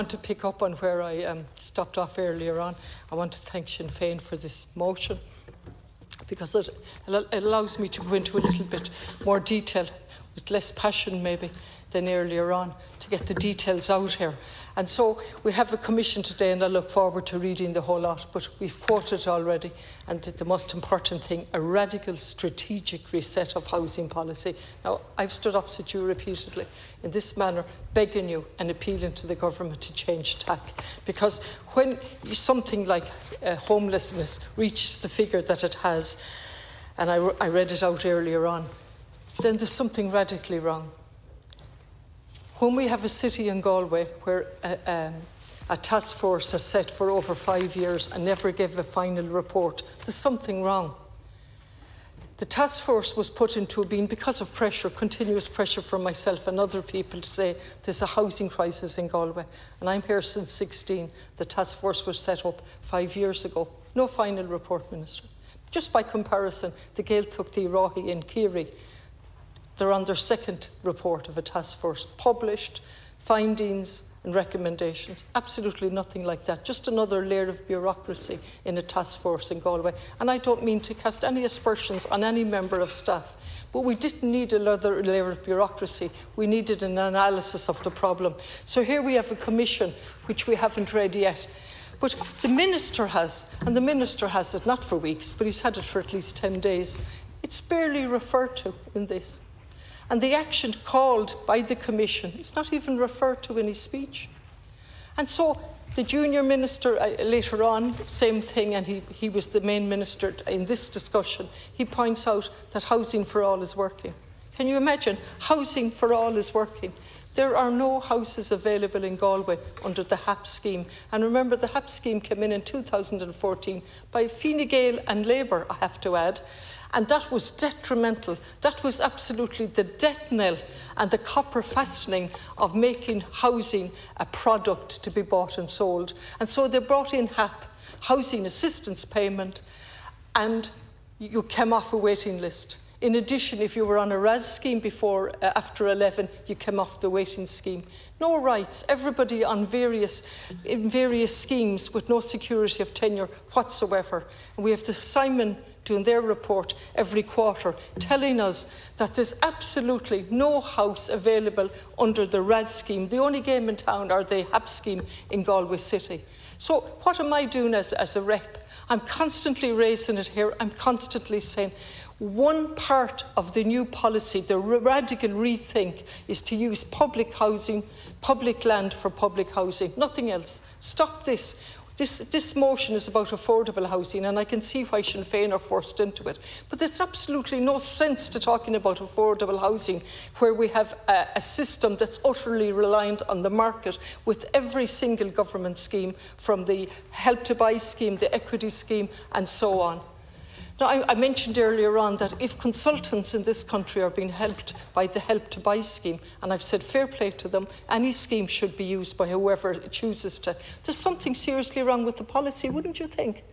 want to pick up on where I stopped off earlier on. I want to thank Sinn Féin for this motion, because it allows me to go into a little bit more detail, with less passion maybe than earlier on, to get the details out here. And so we have a commission today, and I look forward to reading the whole lot, but we've quoted already, and the most important thing, a radical strategic reset of housing policy. Now, I've stood opposite you repeatedly in this manner, begging you and appealing to the government to change tack, because when something like homelessness reaches the figure that it has, and I read it out earlier on, then there's something radically wrong. When we have a city in Galway where a task force has sat for over 5 years and never gave a final report, there's something wrong. The task force was put into being because of pressure, continuous pressure from myself and other people to say there's a housing crisis in Galway. And I'm here since 16. The task force was set up 5 years ago. No final report, Minister. Just by comparison, the Gaeltacht Rahi in Kerry, they're on their second report of a task force, published, findings and recommendations. Absolutely nothing like that. Just another layer of bureaucracy in a task force in Galway. And I don't mean to cast any aspersions on any member of staff, but we didn't need another layer of bureaucracy. We needed an analysis of the problem. So here we have a commission, which we haven't read yet. But the Minister has, and the Minister has it not for weeks, but he's had it for at least 10 days. It's barely referred to in this. And the action called by the Commission is not even referred to in his speech. And so the junior minister later on, same thing, and he was the main minister in this discussion, he points out that Housing for All is working. Can you imagine? Housing for All is working. There are no houses available in Galway under the HAP scheme. And remember, the HAP scheme came in 2014 by Fine Gael and Labour, I have to add. And that was detrimental. That was absolutely the death knell and the copper fastening of making housing a product to be bought and sold. And so they brought in HAP, Housing Assistance Payment, and you came off a waiting list. In addition, if you were on a RAS scheme after 11, you came off the waiting scheme. No rights, everybody in various schemes with no security of tenure whatsoever. And we have the Simon doing their report every quarter, telling us that there's absolutely no house available under the RAS scheme. The only game in town are the HAP scheme in Galway City. So what am I doing as a rep? I'm constantly raising it here. I'm constantly saying, one part of the new policy, the radical rethink, is to use public housing, public land for public housing, nothing else. Stop this. This motion is about affordable housing, and I can see why Sinn Féin are forced into it. But there's absolutely no sense to talking about affordable housing where we have a system that's utterly reliant on the market, with every single government scheme, from the Help to Buy scheme, the equity scheme, and so on. Now, I mentioned earlier on that if consultants in this country are being helped by the Help to Buy scheme, and I've said fair play to them, any scheme should be used by whoever chooses to. There's something seriously wrong with the policy, wouldn't you think?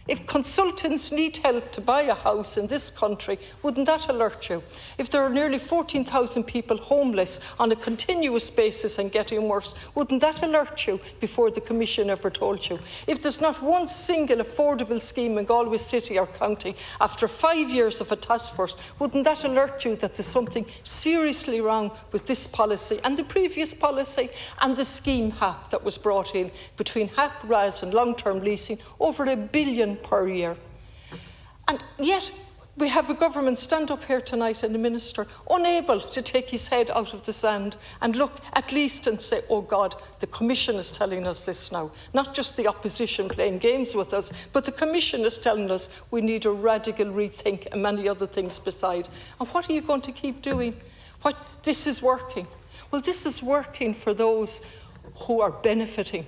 If consultants need help to buy a house in this country, wouldn't that alert you? If there are nearly 14,000 people homeless on a continuous basis and getting worse, wouldn't that alert you before the Commission ever told you? If there's not one single affordable scheme in Galway City or County after 5 years of a task force, wouldn't that alert you that there's something seriously wrong with this policy and the previous policy and the scheme HAP that was brought in between HAP, RAS and long-term leasing, over £1 billion per year? And yet we have a government stand up here tonight and a minister unable to take his head out of the sand and look at least and say, oh God, the Commission is telling us this now. Not just the opposition playing games with us, but the Commission is telling us we need a radical rethink and many other things beside. And what are you going to keep doing? This is working. Well, this is working for those who are benefiting.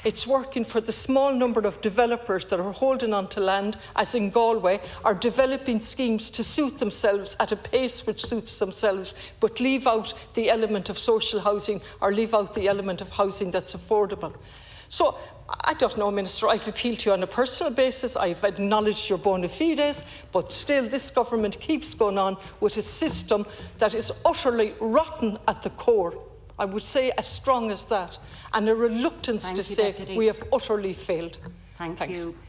It's working for the small number of developers that are holding on to land, as in Galway, are developing schemes to suit themselves at a pace which suits themselves, but leave out the element of social housing or leave out the element of housing that's affordable. So, I don't know, Minister, I've appealed to you on a personal basis, I've acknowledged your bona fides, but still this government keeps going on with a system that is utterly rotten at the core. I would say as strong as that, and a reluctance to say we have utterly failed. Thanks.